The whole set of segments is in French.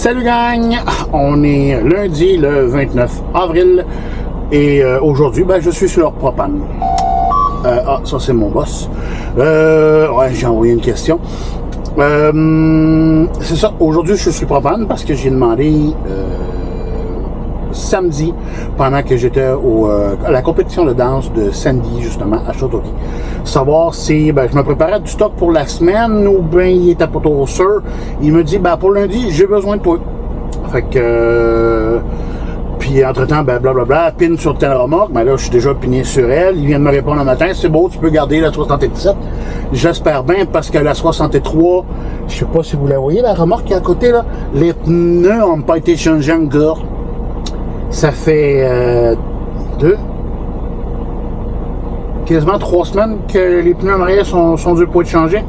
Salut gang! On est lundi le 29 avril et aujourd'hui, je suis sur leur propane. Ça c'est mon boss. Ouais, j'ai envoyé une question. C'est ça, aujourd'hui je suis sur propane parce que j'ai demandé samedi, pendant que j'étais à la compétition de danse de Sandy, justement, à Châteauguay. Savoir si je me préparais du stock pour la semaine ou bien il était pas trop sûr. Il me dit, pour lundi, j'ai besoin de toi. Fait que... puis entre-temps, blablabla, pin sur telle remorque. Mais là, je suis déjà piné sur elle. Il vient de me répondre le matin, c'est beau, tu peux garder la 77. J'espère bien, parce que la 63, je sais pas si vous la voyez, la remorque qui est à côté, là, les pneus n'ont pas été changés encore. Ça fait quasiment 3 semaines que les pneus en arrière sont durs pour être changés.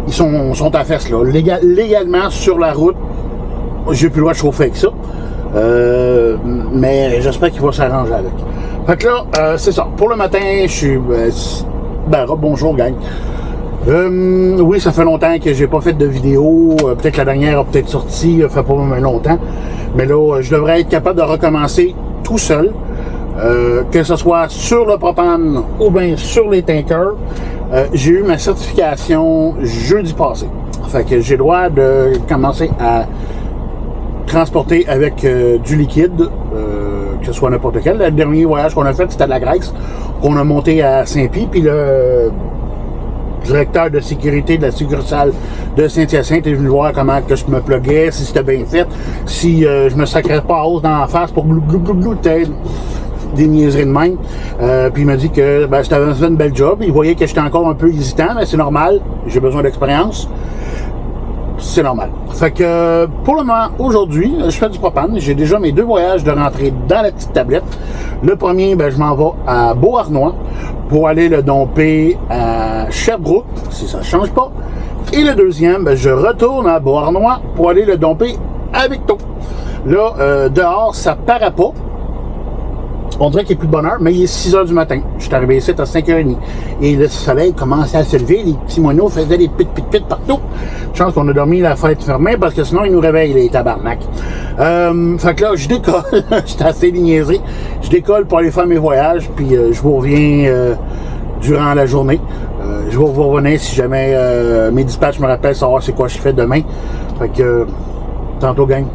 Ils sont à fesse, là. Légalement, sur la route, j'ai plus le droit de chauffer avec ça. Mais j'espère qu'il va s'arranger avec. Fait que là, c'est ça. Pour le matin, je suis... bonjour, gang. Oui, ça fait longtemps que j'ai pas fait de vidéo. Peut-être la dernière a peut-être sorti, ça fait pas même longtemps. Mais là, je devrais être capable de recommencer tout seul. Que ce soit sur le propane ou bien sur les tankers. J'ai eu ma certification jeudi passé. Fait que j'ai le droit de commencer à transporter avec du liquide, que ce soit n'importe quel. Le dernier voyage qu'on a fait, c'était de la Grèce. On a monté à Saint-Pie, puis le directeur de sécurité de la succursale de Saint-Hyacinthe est venu voir comment que je me pluguais, si c'était bien fait, si je me sacrais pas hausse dans la face pour glou, des niaiseries de même. Puis il m'a dit que j'avais fait une belle job. Il voyait que j'étais encore un peu hésitant, mais c'est normal, j'ai besoin d'expérience. C'est normal. Fait que pour le moment, aujourd'hui, je fais du propane. J'ai déjà mes 2 voyages de rentrée dans la petite tablette. Le premier, je m'en vais à Beauharnois pour aller le domper à Sherbrooke, si ça ne change pas. Et le deuxième, je retourne à Beauharnois pour aller le domper à Victo. Là, dehors, ça paraît pas. On dirait qu'il n'y a plus de bonne heure, mais il est 6 h du matin. Je suis arrivé ici à 5 h 30. Et le soleil commençait à se lever, les petits moineaux faisaient des pit partout. Chance qu'on a dormi la fête fermée, parce que sinon, ils nous réveillent, les tabarnak. Fait que là, je décolle. J'étais assez niaisé. Je décolle pour aller faire mes voyages, puis je vous reviens durant la journée. Je vais vous revenir si jamais mes dispatchs me rappellent savoir c'est quoi je fais demain. Fait que, tantôt, gang.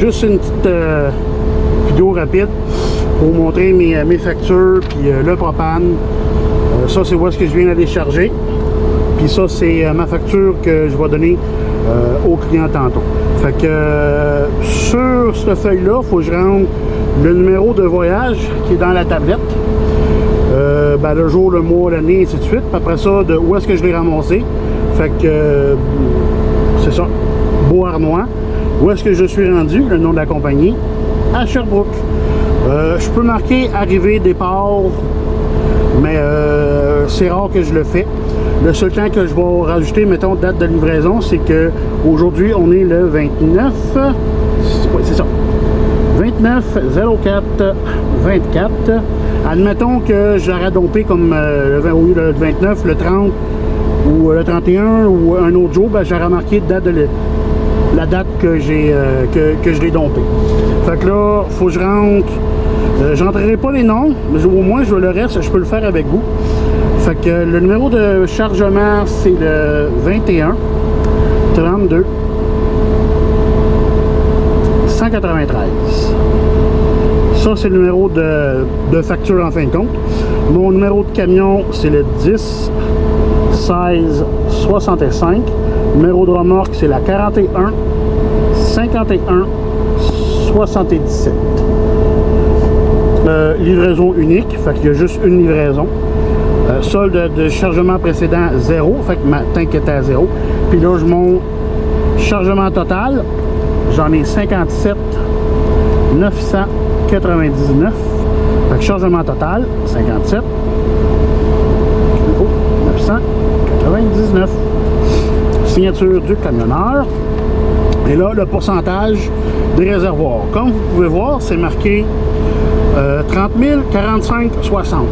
juste une petite vidéo rapide pour montrer mes factures, puis le propane. Ça, c'est où est-ce que je viens d'aller charger. Puis ça, c'est ma facture que je vais donner au client tantôt. Fait que sur cette feuille-là, il faut que je rentre le numéro de voyage qui est dans la tablette. Ben, le jour, le mois, l'année, ainsi de suite. Puis après ça, de où est-ce que je l'ai ramassé. Fait que c'est ça, Beauharnois. Où est-ce que je suis rendu, le nom de la compagnie, à Sherbrooke. Je peux marquer arrivée, départ, mais c'est rare que je le fais. Le seul temps que je vais rajouter, mettons, date de livraison, c'est que aujourd'hui on est le 29, oui, c'est ça, 29/04/24. Admettons que j'aurais dompé comme le 29, le 30 ou le 31 ou un autre jour, ben, j'aurais marqué la date que je l'ai dompé. Fait que là, faut que je rentre. J'entrerai pas les noms, mais au moins je le reste, je peux le faire avec vous. Fait que le numéro de chargement, c'est le 21 32 193. Ça, c'est le numéro de facture en fin de compte. Mon numéro de camion, c'est le 10 16 65. Numéro de remorque, c'est la 41 51 77. Livraison unique, fait qu'il y a juste une livraison. Solde de chargement précédent 0, fait que ma tank était à 0. Puis là, je monte chargement total, j'en ai 57 999. Fait que chargement total 57 999. Signature du camionneur. Et là, le pourcentage des réservoirs. Comme vous pouvez voir, c'est marqué 30 000, 45, 60.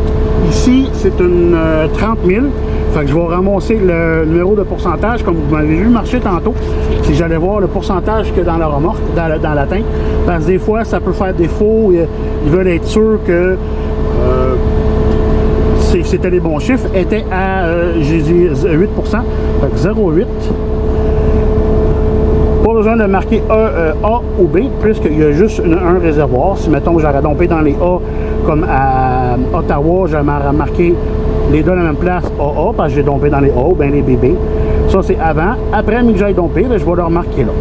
Ici, c'est une 30 000. Fait que je vais ramasser le numéro de pourcentage, comme vous m'avez vu marcher tantôt. Si j'allais voir le pourcentage que dans la remorque, dans la tank. Parce que des fois, ça peut faire défaut. Ils veulent être sûrs que c'était les bons chiffres. Était à, j'ai dit 8%. Fait que 0,8. Pas besoin de marquer A ou B, puisqu'il y a juste un réservoir. Si, mettons, j'aurais dompé dans les A, comme à Ottawa, j'aurais marqué les deux à la même place, AA, parce que j'ai dompé dans les A ou bien les BB. Ça, c'est avant. Après, mais que j'aille domper, ben, je vais le remarquer là.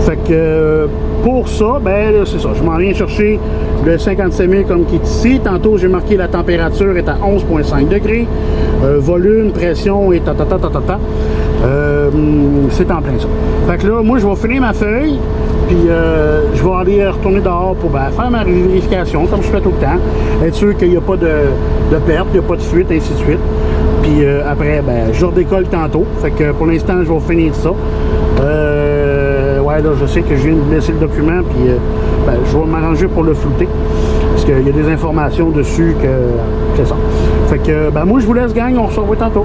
Fait que pour ça, ben, c'est ça. Je m'en viens chercher le 57 000 comme qui est ici. Tantôt, j'ai marqué la température est à 11,5 degrés. Volume, pression et c'est en plein ça. Fait que là, moi, je vais finir ma feuille, puis je vais aller retourner dehors pour faire ma vérification, comme je fais tout le temps. Être sûr qu'il n'y a pas de perte, il n'y a pas de fuite, ainsi de suite. Puis après, ben, je redécolle tantôt. Fait que pour l'instant, je vais finir ça. Ouais, là, je sais que je viens de laisser le document, puis ben, je vais m'arranger pour le flouter. Parce qu'il y a des informations dessus que c'est ça. Fait que, ben, moi, je vous laisse, gang. On se revoit tantôt.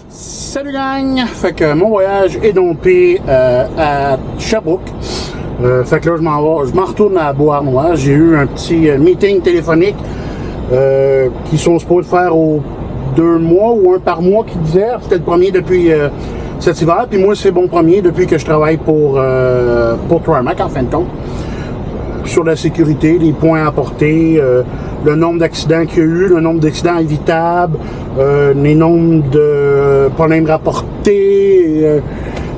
Salut gang! Fait que mon voyage est dompé à Sherbrooke. Fait que là, je m'en retourne à Beauharnois. J'ai eu un petit meeting téléphonique qui sont supposés faire aux 2 mois ou un par mois qui disait. C'était le premier depuis cet hiver. Puis moi, c'est mon premier depuis que je travaille pour Trimac en fin de compte. Sur la sécurité, les points à apporter, le nombre d'accidents qu'il y a eu, le nombre d'accidents évitables, les nombres de problèmes rapportés,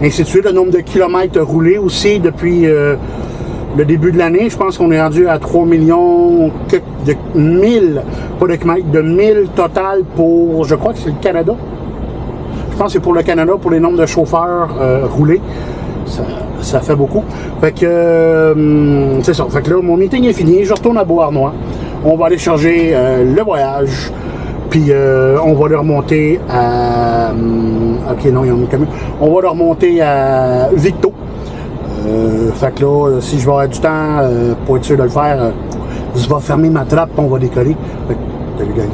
ainsi de suite. Le nombre de kilomètres roulés aussi depuis le début de l'année. Je pense qu'on est rendu à 3 millions de 1000, pas de kilomètres, de 1000 total pour, je crois que c'est le Canada. Je pense que c'est pour le Canada, pour les nombres de chauffeurs roulés. Ça fait beaucoup. Fait que, c'est ça. Fait que là, mon meeting est fini. Je retourne à Beauharnois. On va aller charger le voyage. Puis, on va le remonter à... OK, non, il y a un camion. On va le remonter à Victo. Fait que là, si je vais avoir du temps pour être sûr de le faire, je vais fermer ma trappe et on va décoller. Fait que, salut, gang.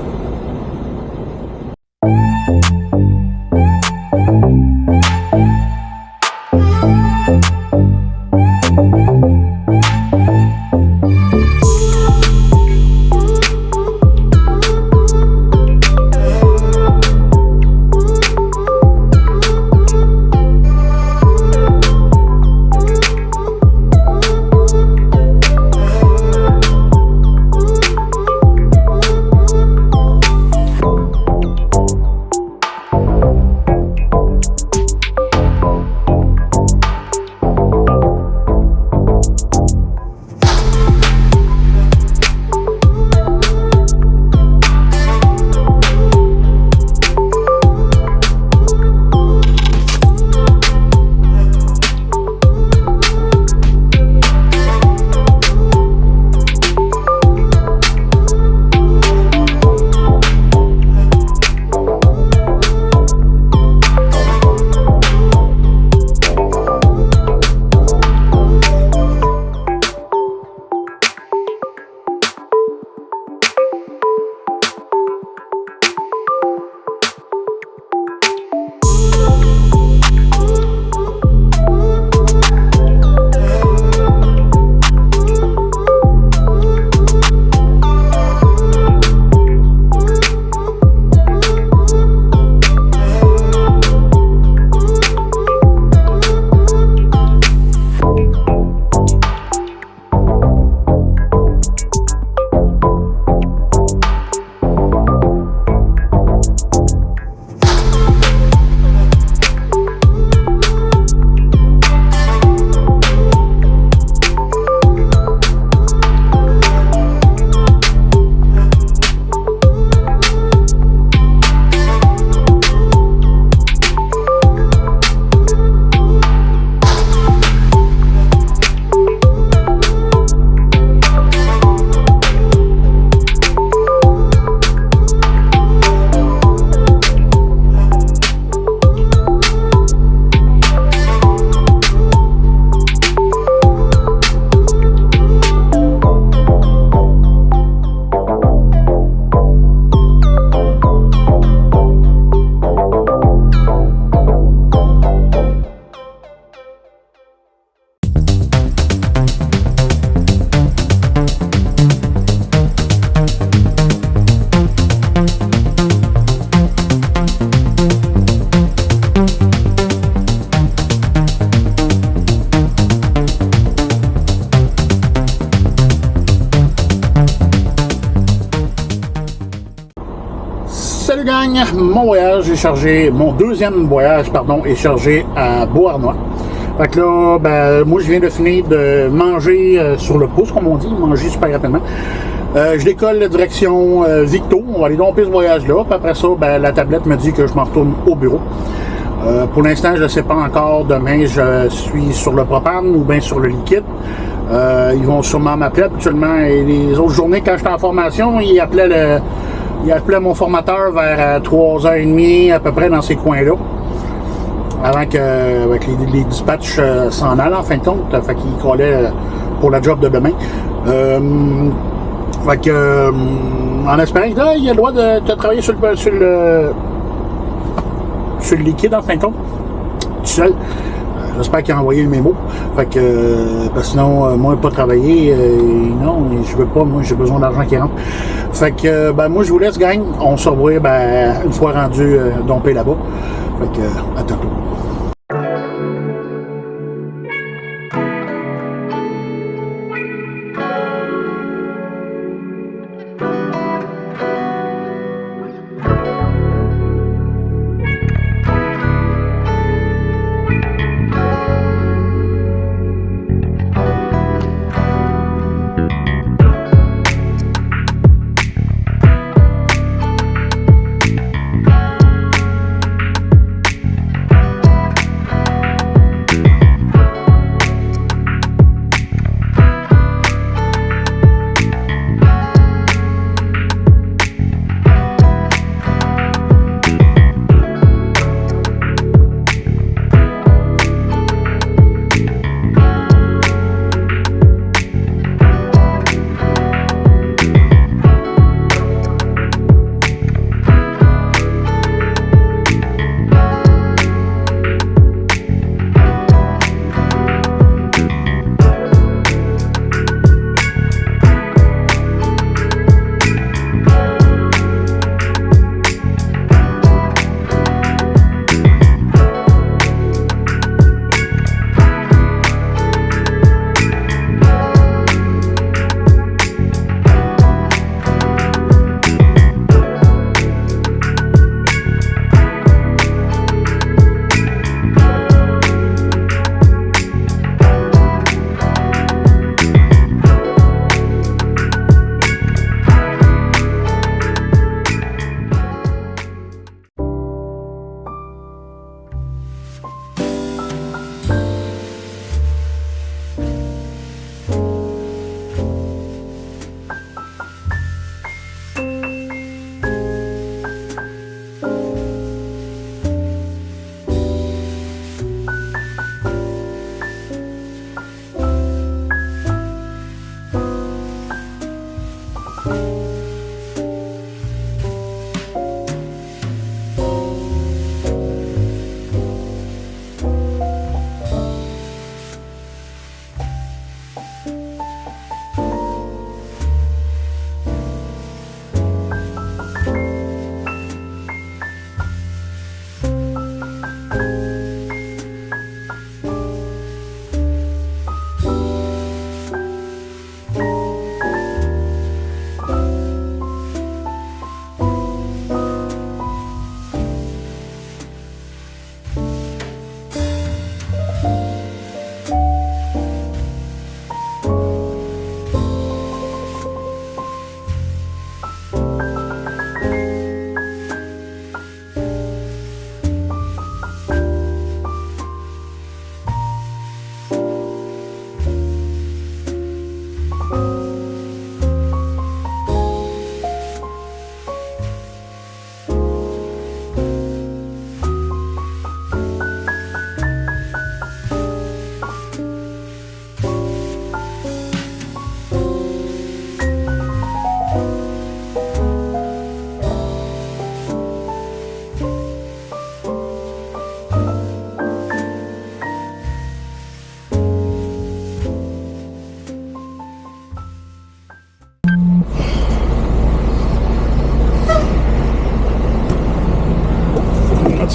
Salut gang, mon deuxième voyage, est chargé à Beauharnois. Fait que là, ben, moi je viens de finir de manger sur le pouce, comme on dit, manger super rapidement. Je décolle la direction Victo, on va aller domper ce voyage-là, puis après ça, ben, la tablette me dit que je m'en retourne au bureau. Pour l'instant, je ne sais pas encore, demain je suis sur le propane ou bien sur le liquide. Ils vont sûrement m'appeler habituellement, et les autres journées quand j'étais en formation, ils appelaient mon formateur vers 3h30 à peu près dans ces coins-là. Avant que les dispatchs s'en allent en fin de compte. Fait qu'ils crollaient pour la job de demain. Fait que en espérant que il a le droit de travailler sur le liquide en fin de compte. Tout seul. J'espère qu'il a envoyé le mémo. Fait que, parce que sinon, moi, pas travailler, non, je veux pas, moi, j'ai besoin d'argent qui rentre. Fait que, ben, moi, je vous laisse, gang. On se revoit, ben, une fois rendu dompé là-bas. Fait que, à tantôt.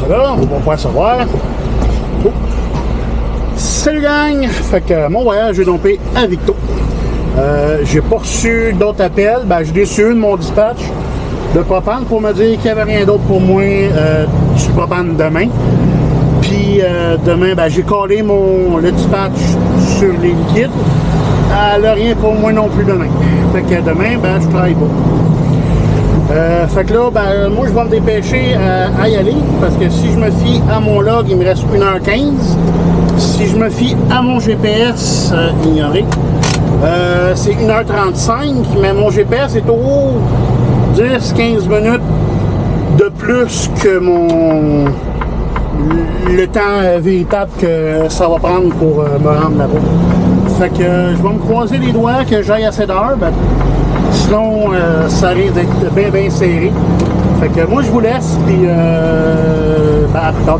Voilà, on va pouvoir savoir. Oh. Salut gang! Fait que mon voyage est dompé à Victo. J'ai pas reçu d'autres appels. Ben, j'ai reçu une de mon dispatch de propane pour me dire qu'il n'y avait rien d'autre pour moi du propane demain. Puis demain, ben, j'ai collé le dispatch sur les liquides. Elle n'a rien pour moi non plus demain. Fait que demain, ben, je travaille pas. Fait que là, ben, moi, je vais me dépêcher à y aller parce que si je me fie à mon log, il me reste 1h15. Si je me fie à mon GPS, ignoré, c'est 1h35, mais mon GPS est au 10-15 minutes de plus que le temps véritable que ça va prendre pour me rendre là-bas. Fait que je vais me croiser les doigts que j'aille assez d'heures, ben, sinon ça risque d'être bien serré. Fait que moi je vous laisse, puis ben, à plus tard.